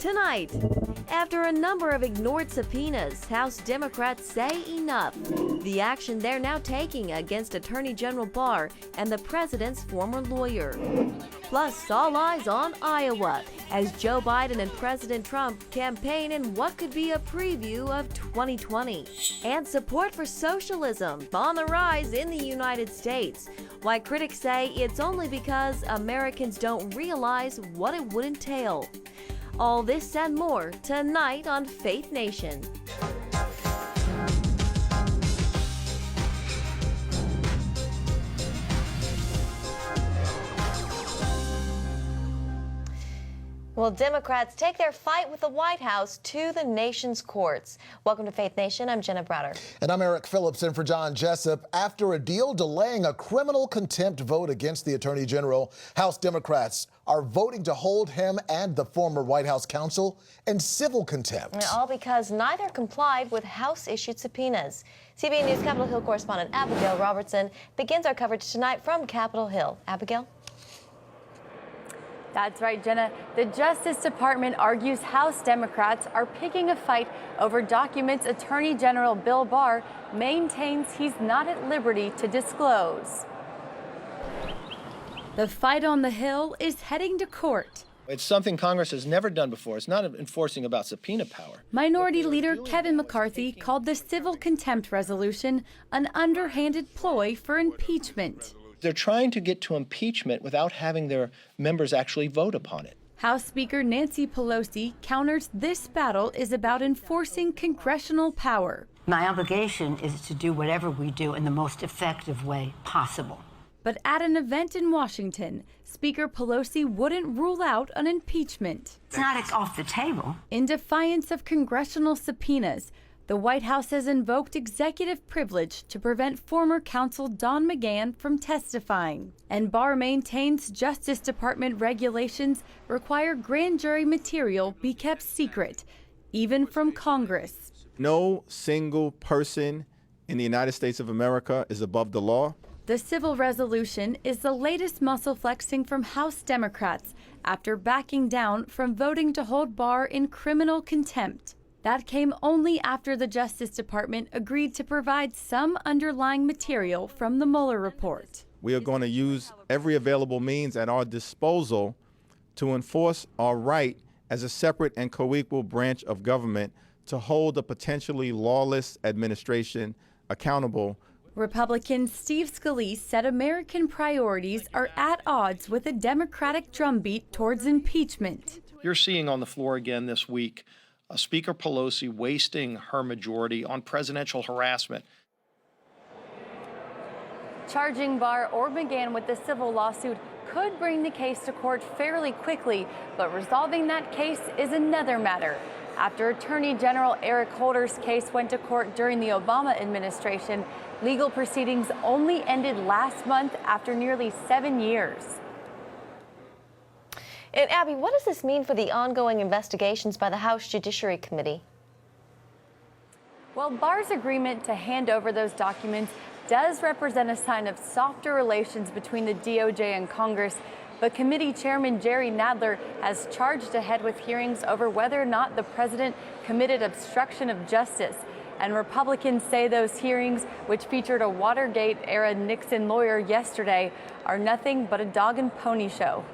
tonight. After a number of ignored subpoenas, House Democrats say enough. The action they're now taking against Attorney General Barr and the president's former lawyer. Plus, all eyes on Iowa as Joe Biden and President Trump campaign in what could be a preview of 2020. And support for socialism on the rise in the United States. Why critics say it's only because Americans don't realize what it would entail. All this and more tonight on Faith Nation. Well, Democrats take their fight with the White House to the nation's courts. Welcome to Faith Nation. I'm Jenna Browder. And I'm Eric Phillips in for John Jessup. After a deal delaying a criminal contempt vote against the Attorney General, House Democrats are voting to hold him and the former White House counsel in civil contempt. All because neither complied with House-issued subpoenas. CBN News Capitol Hill correspondent Abigail Robertson begins our coverage tonight from Capitol Hill. Abigail? That's right, Jenna. The Justice Department argues House Democrats are picking a fight over documents Attorney General Bill Barr maintains he's not at liberty to disclose. The fight on the Hill is heading to court. It's something Congress has never done before. It's not enforcing about subpoena power. Minority Leader Kevin McCarthy called the civil contempt resolution an underhanded ploy for impeachment. They're trying to get to impeachment without having their members actually vote upon it. House Speaker Nancy Pelosi counters this battle is about enforcing congressional power. My obligation is to do whatever we do in the most effective way possible. But at an event in Washington, Speaker Pelosi wouldn't rule out an impeachment. It's not off the table. In defiance of congressional subpoenas, the White House has invoked executive privilege to prevent former counsel Don McGahn from testifying. And Barr maintains Justice Department regulations require grand jury material be kept secret, even from Congress. No single person in the United States of America is above the law. The civil resolution is the latest muscle flexing from House Democrats after backing down from voting to hold Barr in criminal contempt. That came only after the Justice Department agreed to provide some underlying material from the Mueller report. We are going to use every available means at our disposal to enforce our right as a separate and co-equal branch of government to hold a potentially lawless administration accountable. Republican Steve Scalise said American priorities are at odds with a Democratic drumbeat towards impeachment. You're seeing on the floor again this week Speaker Pelosi wasting her majority on presidential harassment. Charging Barr or McGahn with the civil lawsuit could bring the case to court fairly quickly, but resolving that case is another matter. After Attorney General Eric Holder's case went to court during the Obama administration, legal proceedings only ended last month after nearly 7 years. And Abby, what does this mean for the ongoing investigations by the House Judiciary Committee? Well, Barr's agreement to hand over those documents does represent a sign of softer relations between the DOJ and Congress, but committee chairman Jerry Nadler has charged ahead with hearings over whether or not the president committed obstruction of justice. And Republicans say those hearings, which featured a Watergate-era Nixon lawyer yesterday, are nothing but a dog and pony show.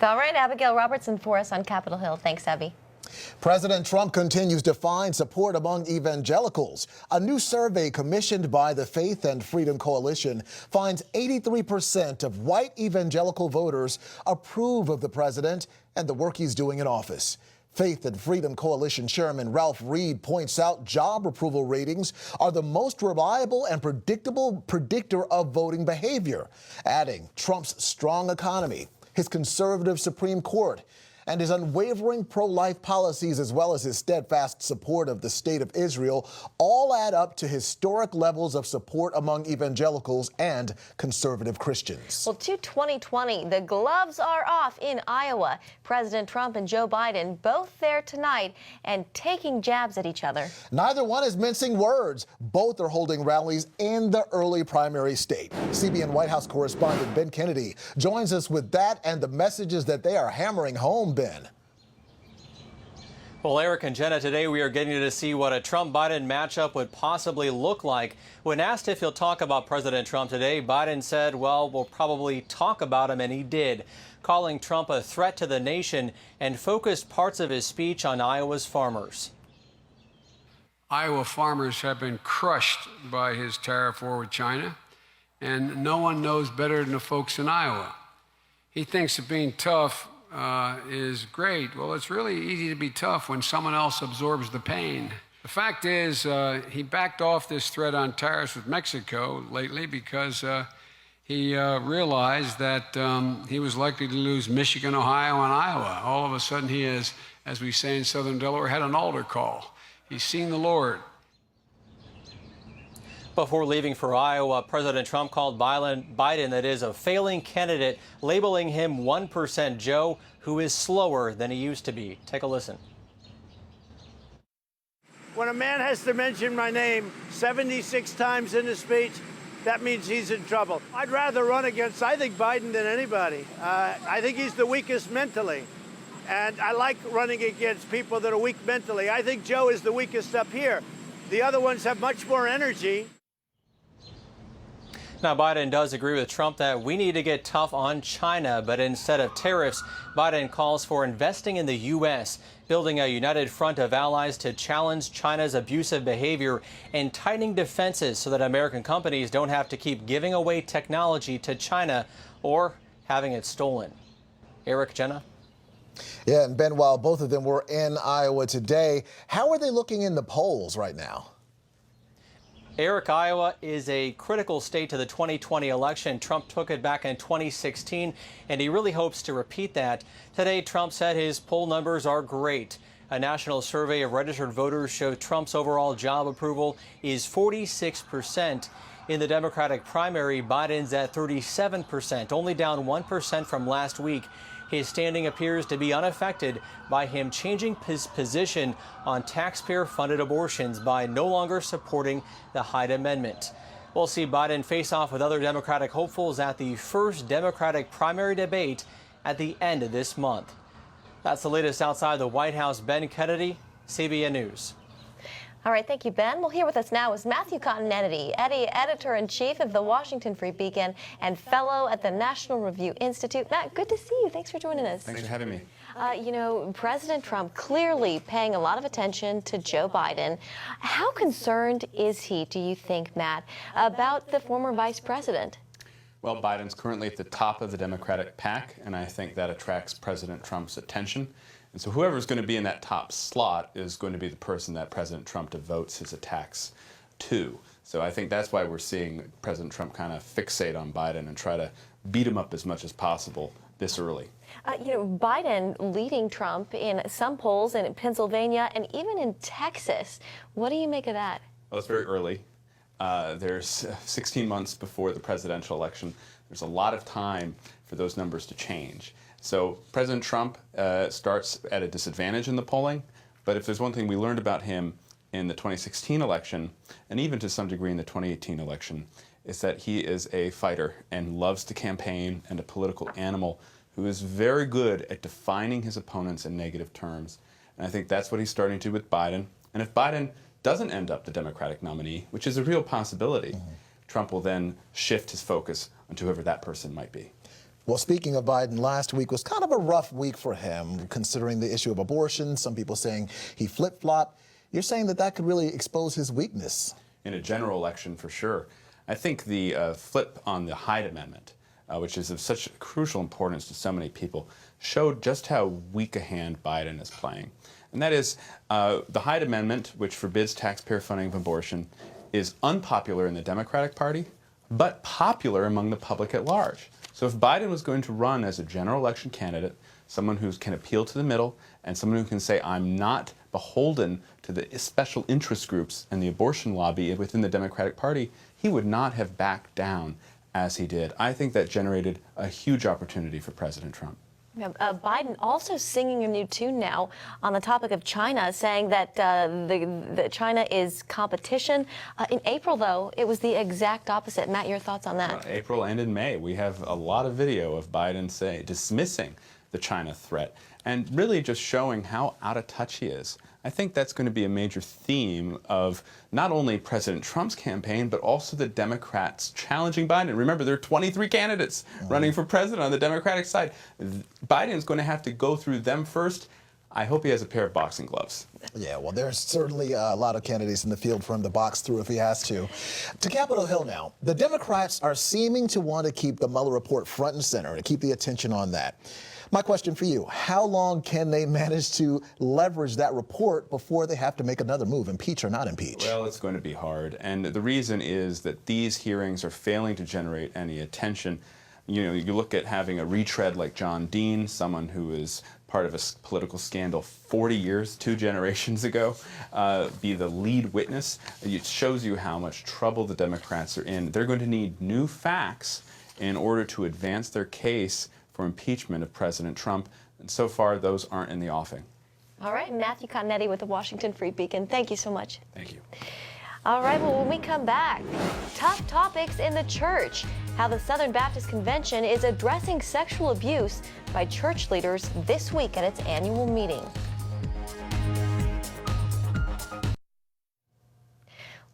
All right, Abigail Robertson for us on Capitol Hill. Thanks, Abby. President Trump continues to find support among evangelicals. A new survey commissioned by the Faith and Freedom Coalition finds 83% of white evangelical voters approve of the president and the work he's doing in office. Faith and Freedom Coalition Chairman Ralph Reed points out job approval ratings are the most reliable and predictable predictor of voting behavior, adding Trump's strong economy, his conservative Supreme Court, and his unwavering pro-life policies, as well as his steadfast support of the state of Israel, all add up to historic levels of support among evangelicals and conservative Christians. Well, to 2020, the gloves are off in Iowa. President Trump and Joe Biden both there tonight and taking jabs at each other. Neither one is mincing words. Both are holding rallies in the early primary state. CBN White House correspondent Ben Kennedy joins us with that and the messages that they are hammering home, Ben. Well, Eric and Jenna, today we are getting to see what a Trump-Biden matchup would possibly look like. When asked if he'll talk about President Trump today, Biden said, well, we'll probably talk about him, and he did, calling Trump a threat to the nation and focused parts of his speech on Iowa's farmers. Iowa farmers have been crushed by his tariff war with China, and no one knows better than the folks in Iowa. He thinks that being tough is great. Well, it's really easy to be tough when someone else absorbs the pain. The fact is, he backed off this threat on tariffs with Mexico lately because he realized that he was likely to lose Michigan, Ohio, and Iowa. All of a sudden, he has, as we say in southern Delaware, had an altar call. He's seen the Lord. Before leaving for Iowa, President Trump called Biden, that is, a failing candidate, labeling him 1% Joe, who is slower than he used to be. Take a listen. When a man has to mention my name 76 times in a speech, that means he's in trouble. I'd rather run against, I think, Biden than anybody. I think he's the weakest mentally. And I like running against people that are weak mentally. I think Joe is the weakest up here. The other ones have much more energy. Now, Biden does agree with Trump that we need to get tough on China, but instead of tariffs, Biden calls for investing in the U.S., building a united front of allies to challenge China's abusive behavior and tightening defenses so that American companies don't have to keep giving away technology to China or having it stolen. Eric, Jenna? Yeah, and Ben, while both of them were in Iowa today, how are they looking in the polls right now? Eric, Iowa is a critical state to the 2020 election. Trump took it back in 2016, and he really hopes to repeat that. Today, Trump said his poll numbers are great. A national survey of registered voters showed Trump's overall job approval is 46%. In the Democratic primary, Biden's at 37%, only down 1% from last week. His standing appears to be unaffected by him changing his position on taxpayer-funded abortions by no longer supporting the Hyde Amendment. We'll see Biden face off with other Democratic hopefuls at the first Democratic primary debate at the end of this month. That's the latest outside the White House. Ben Kennedy, CBN News. All right, thank you, Ben. Well, here with us now is Matthew Continetti, editor-in-chief of the Washington Free Beacon and fellow at the National Review Institute. Matt, good to see you. Thanks for joining us. Thanks for having me. You know, President Trump clearly paying a lot of attention to Joe Biden. How concerned is he, do you think, Matt, about the former vice president? Well, Biden's currently at the top of the Democratic pack, and I think that attracts President Trump's attention. And so whoever's going to be in that top slot is going to be the person that President Trump devotes his attacks to. So I think that's why we're seeing President Trump kind of fixate on Biden and try to beat him up as much as possible this early. You know, Biden leading Trump in some polls in Pennsylvania and even in Texas. What do you make of that? Well, it's very early. There's 16 months before the presidential election. There's a lot of time for those numbers to change. So President Trump starts at a disadvantage in the polling, but if there's one thing we learned about him in the 2016 election, and even to some degree in the 2018 election, is that he is a fighter and loves to campaign and a political animal who is very good at defining his opponents in negative terms. And I think that's what he's starting to do with Biden. And if Biden doesn't end up the Democratic nominee, which is a real possibility, Trump will then shift his focus onto whoever that person might be. Well, speaking of Biden, last week was kind of a rough week for him, considering the issue of abortion. Some people saying he flip-flopped. You're saying that that could really expose his weakness. In a general election, for sure. I think the flip on the Hyde Amendment, which is of such crucial importance to so many people, showed just how weak a hand Biden is playing. And that is, the Hyde Amendment, which forbids taxpayer funding of abortion, is unpopular in the Democratic Party, but popular among the public at large. So if Biden was going to run as a general election candidate, someone who can appeal to the middle and someone who can say, I'm not beholden to the special interest groups and the abortion lobby within the Democratic Party, he would not have backed down as he did. I think that generated a huge opportunity for President Trump. Biden also singing a new tune now on the topic of China, saying that the China is competition. In April, though, it was the exact opposite. Matt, your thoughts on that? April and in May, we have a lot of video of Biden dismissing the China threat, and really just showing how out of touch he is. I think that's going to be a major theme of not only President Trump's campaign, but also the Democrats challenging Biden. Remember, there are 23 candidates running for president on the Democratic side. Biden's going to have to go through them first. I hope he has a pair of boxing gloves. Yeah, well, there's certainly a lot of candidates in the field for him to box through if he has to. To Capitol Hill now, the Democrats are seeming to want to keep the Mueller report front and center, to keep the attention on that. My question for you, how long can they manage to leverage that report before they have to make another move, impeach or not impeach? Well, it's going to be hard. And the reason is that these hearings are failing to generate any attention. You know, you look at having a retread like John Dean, someone who is part of a political scandal 40 years, 2 generations ago, be the lead witness. It shows you how much trouble the Democrats are in. They're going to need new facts in order to advance their case for impeachment of President Trump. And so far, those aren't in the offing. All right, Matthew Continetti with the Washington Free Beacon. Thank you so much. Thank you. All right, well, when we come back, tough topics in the church. How the Southern Baptist Convention is addressing sexual abuse by church leaders this week at its annual meeting.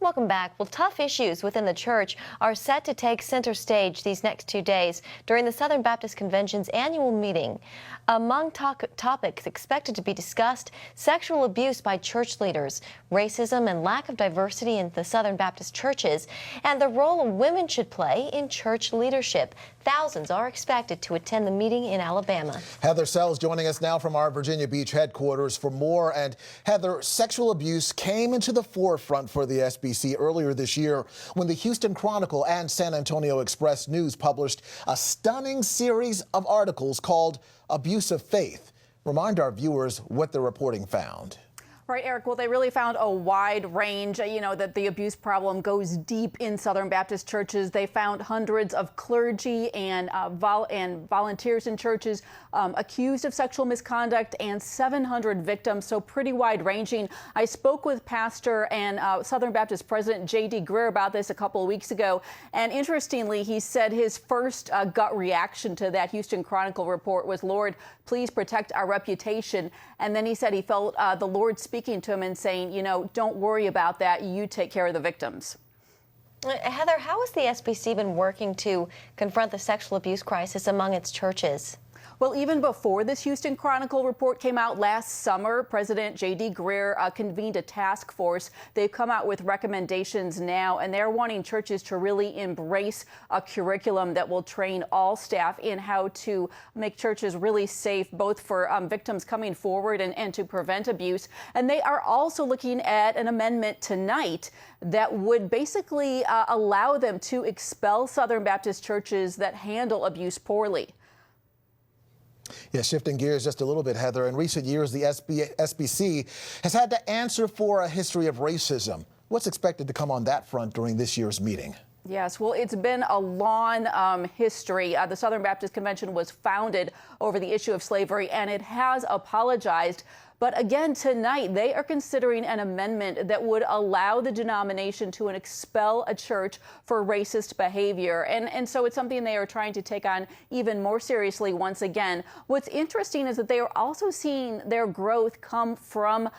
Welcome back. Well, tough issues within the church are set to take center stage these next 2 days during the Southern Baptist Convention's annual meeting. Among topics expected to be discussed, sexual abuse by church leaders, racism and lack of diversity in the Southern Baptist churches, and the role women should play in church leadership. Thousands are expected to attend the meeting in Alabama. Heather Sells joining us now from our Virginia Beach headquarters for more. And Heather, sexual abuse came into the forefront for the SBC earlier this year when the Houston Chronicle and San Antonio Express News published a stunning series of articles called Abuse of Faith. Remind our viewers what the reporting found. Right, Eric. Well, they really found a wide range, that the abuse problem goes deep in Southern Baptist churches. They found hundreds of clergy and volunteers in churches accused of sexual misconduct and 700 victims, so pretty wide ranging. I spoke with pastor and Southern Baptist President J.D. Greer about this a couple of weeks ago, and interestingly, he said his first gut reaction to that Houston Chronicle report was, Lord, please protect our reputation. And then he said he felt the Lord speaking to him and saying, don't worry about that. You take care of the victims. Heather, how has the SBC been working to confront the sexual abuse crisis among its churches? Well, even before this Houston Chronicle report came out last summer, President J.D. Greer convened a task force. They've come out with recommendations now, and they're wanting churches to really embrace a curriculum that will train all staff in how to make churches really safe, both for victims coming forward and to prevent abuse. And they are also looking at an amendment tonight that would basically allow them to expel Southern Baptist churches that handle abuse poorly. Yeah, shifting gears just a little bit, Heather. In recent years, the SBC has had to answer for a history of racism. What's expected to come on that front during this year's meeting? Yes, well, it's been a long history. The Southern Baptist Convention was founded over the issue of slavery, and it has apologized. But again, tonight, they are considering an amendment that would allow the denomination to expel a church for racist behavior. And so it's something they are trying to take on even more seriously once again. What's interesting is that they are also seeing their growth come from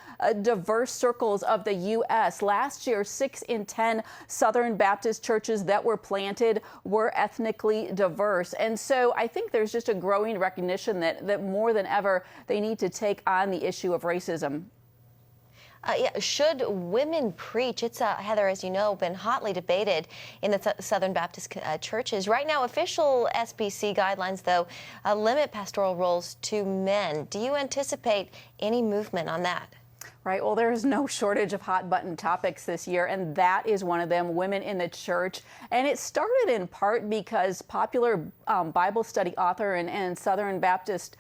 diverse circles of the U.S. Last year, 6 in 10 Southern Baptist churches that were planted were ethnically diverse. And so I think there's just a growing recognition that more than ever, they need to take on the issue of racism. Should women preach? It's, Heather, as you know, been hotly debated in the Southern Baptist churches. Right now, official SBC guidelines, though, limit pastoral roles to men. Do you anticipate any movement on that? Right. Well, there's no shortage of hot button topics this year, and that is one of them, women in the church. And it started in part because popular Bible study author and Southern Baptist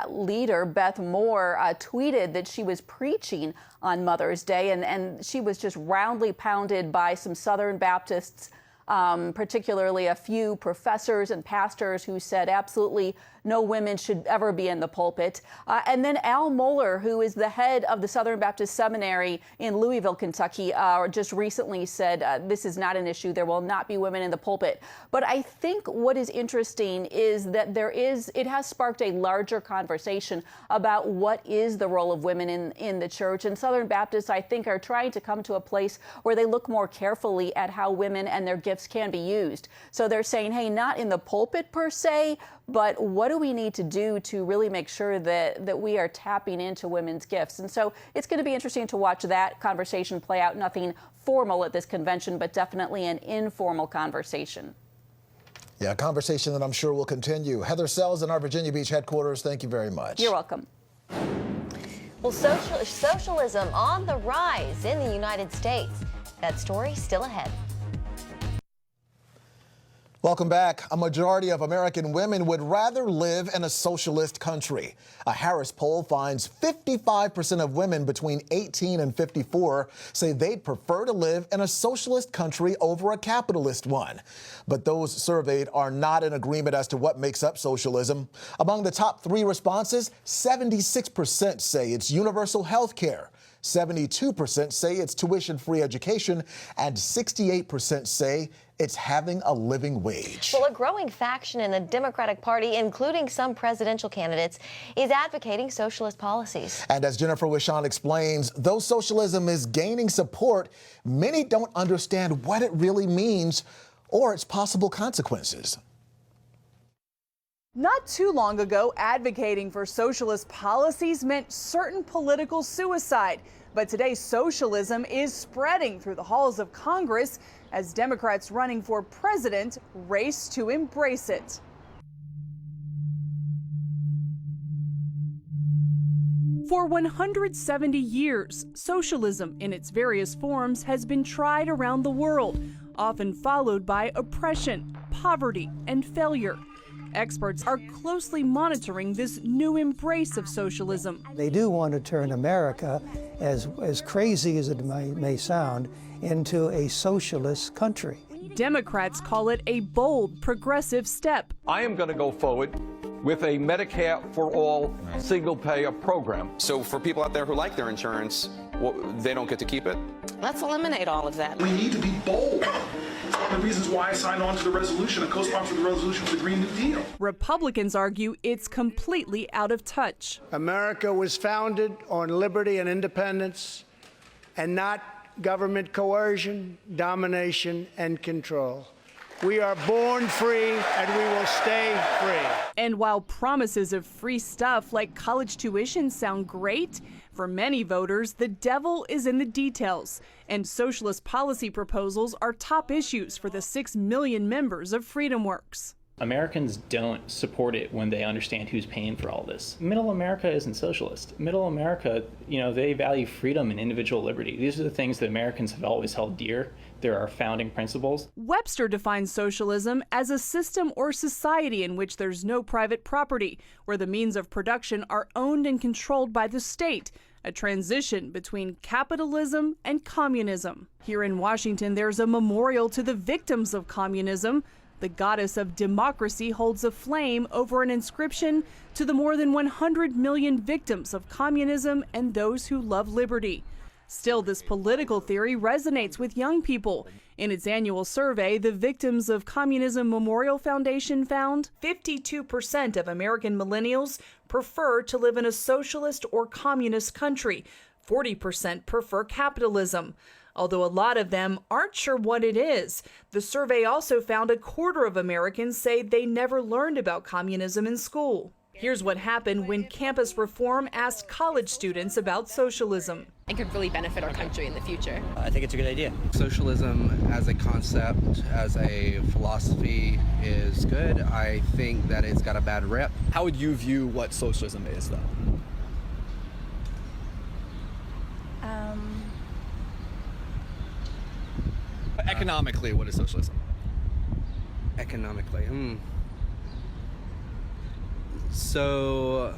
leader Beth Moore tweeted that she was preaching on Mother's Day, and she was just roundly pounded by some Southern Baptists, particularly a few professors and pastors who said absolutely no women should ever be in the pulpit. And then Al Mohler, who is the head of the Southern Baptist Seminary in Louisville, Kentucky, just recently said this is not an issue. There will not be women in the pulpit. But I think what is interesting is that it has sparked a larger conversation about what is the role of women in the church. And Southern Baptists, I think, are trying to come to a place where they look more carefully at how women and their gifts can be used. So they're saying, hey, not in the pulpit per se, but what do we need to do to really make sure that we are tapping into women's gifts? And so it's going to be interesting to watch that conversation play out. Nothing formal at this convention, but definitely an informal conversation. Yeah, a conversation that I'm sure will continue. Heather Sells in our Virginia Beach headquarters, thank you very much. You're welcome. Well, socialism on the rise in the United States. That story still ahead. Welcome back. A majority of American women would rather live in a socialist country. A Harris poll finds 55% of women between 18 and 54 say they'd prefer to live in a socialist country over a capitalist one. But those surveyed are not in agreement as to what makes up socialism. Among the top 3 responses, 76% say it's universal health care. 72% say it's tuition-free education, and 68% say it's having a living wage. Well, a growing faction in the Democratic Party, including some presidential candidates, is advocating socialist policies. And as Jennifer Wishon explains, though socialism is gaining support, many don't understand what it really means or its possible consequences. Not too long ago, advocating for socialist policies meant certain political suicide. But today, socialism is spreading through the halls of Congress as Democrats running for president race to embrace it. For 170 years, socialism in its various forms has been tried around the world, often followed by oppression, poverty, and failure. Experts are closely monitoring this new embrace of socialism. They do want to turn America, as crazy as it may sound, into a socialist country. Democrats call it a bold, progressive step. I am going to go forward with a Medicare for all single-payer program. So for people out there who like their insurance, they don't get to keep it? Let's eliminate all of that. We need to be bold. The reasons why I signed on to the resolution and co-sponsored the resolution for the Green New Deal. Republicans argue it's completely out of touch. America was founded on liberty and independence and not government coercion, domination, and control. We are born free and we will stay free. And while promises of free stuff like college tuition sound great, for many voters, the devil is in the details. And socialist policy proposals are top issues for the 6 million members of FreedomWorks. Americans don't support it when they understand who's paying for all this. Middle America isn't socialist. Middle America, they value freedom and individual liberty. These are the things that Americans have always held dear. They're our founding principles. Webster defines socialism as a system or society in which there's no private property, where the means of production are owned and controlled by the state, a transition between capitalism and communism. Here in Washington, there's a memorial to the victims of communism. The goddess of democracy holds a flame over an inscription to the more than 100 million victims of communism and those who love liberty. Still, this political theory resonates with young people. In its annual survey, the Victims of Communism Memorial Foundation found 52% of American millennials prefer to live in a socialist or communist country. 40% prefer capitalism. Although a lot of them aren't sure what it is. The survey also found a quarter of Americans say they never learned about communism in school. Here's what happened when campus reform asked college students about socialism. It could really benefit our country in the future. I think it's a good idea. Socialism as a concept, as a philosophy is good. I think that it's got a bad rep. How would you view what socialism is, though? Economically, what is socialism? Economically, So,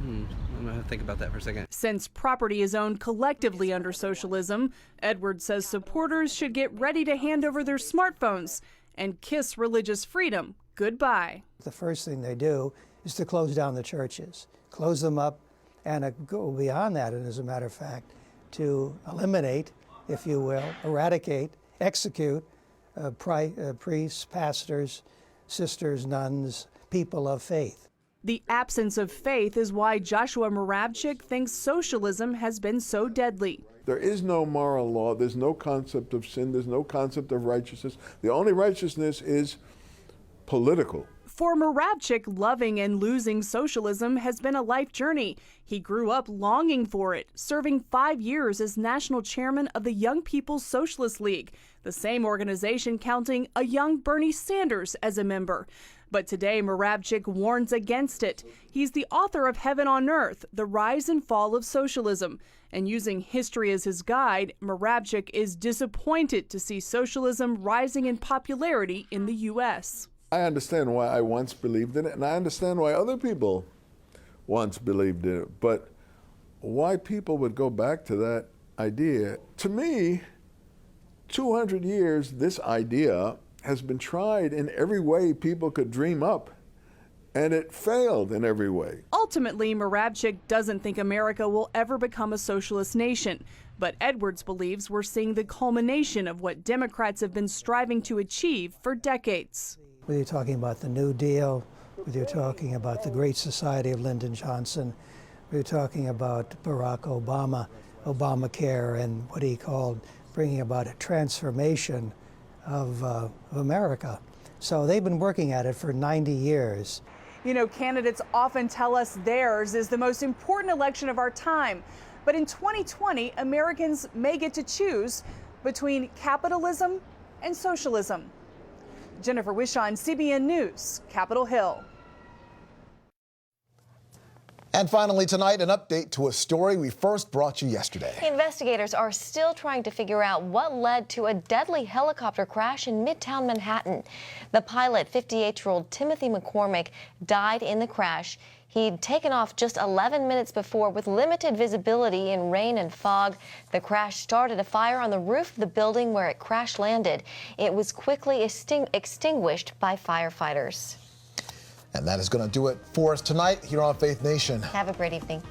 I'm going to think about that for a second. Since property is owned collectively under socialism, Edwards says supporters should get ready to hand over their smartphones and kiss religious freedom goodbye. The first thing they do is to close down the churches, close them up, and go beyond that, and as a matter of fact, to eliminate, if you will, eradicate, execute priests, pastors, sisters, nuns, people of faith. The absence of faith is why Joshua Moravchik thinks socialism has been so deadly. There is no moral law. There's no concept of sin. There's no concept of righteousness. The only righteousness is political. For Moravchik, loving and losing socialism has been a life journey. He grew up longing for it, serving 5 years as national chairman of the Young People's Socialist League, the same organization counting a young Bernie Sanders as a member. But today, Moravchik warns against it. He's the author of Heaven on Earth, The Rise and Fall of Socialism. And using history as his guide, Moravchik is disappointed to see socialism rising in popularity in the U.S. I understand why I once believed in it, and I understand why other people once believed in it. But why people would go back to that idea, to me, 200 years, this idea has been tried in every way people could dream up, and it failed in every way. Ultimately, Moravchik doesn't think America will ever become a socialist nation. But Edwards believes we're seeing the culmination of what Democrats have been striving to achieve for decades. Whether you're talking about the New Deal, whether you're talking about the Great Society of Lyndon Johnson, whether you're talking about Barack Obama, Obamacare, and what he called bringing about a transformation of America. So they've been working at it for 90 years. You know, candidates often tell us theirs is the most important election of our time. But in 2020, Americans may get to choose between capitalism and socialism. Jennifer Wishon, CBN News, Capitol Hill. And finally tonight, an update to a story we first brought you yesterday. Investigators are still trying to figure out what led to a deadly helicopter crash in Midtown Manhattan. The pilot, 58-year-old Timothy McCormick, died in the crash. He'd taken off just 11 minutes before with limited visibility in rain and fog. The crash started a fire on the roof of the building where it crash landed. It was quickly extinguished by firefighters. And that is going to do it for us tonight here on Faith Nation. Have a great evening.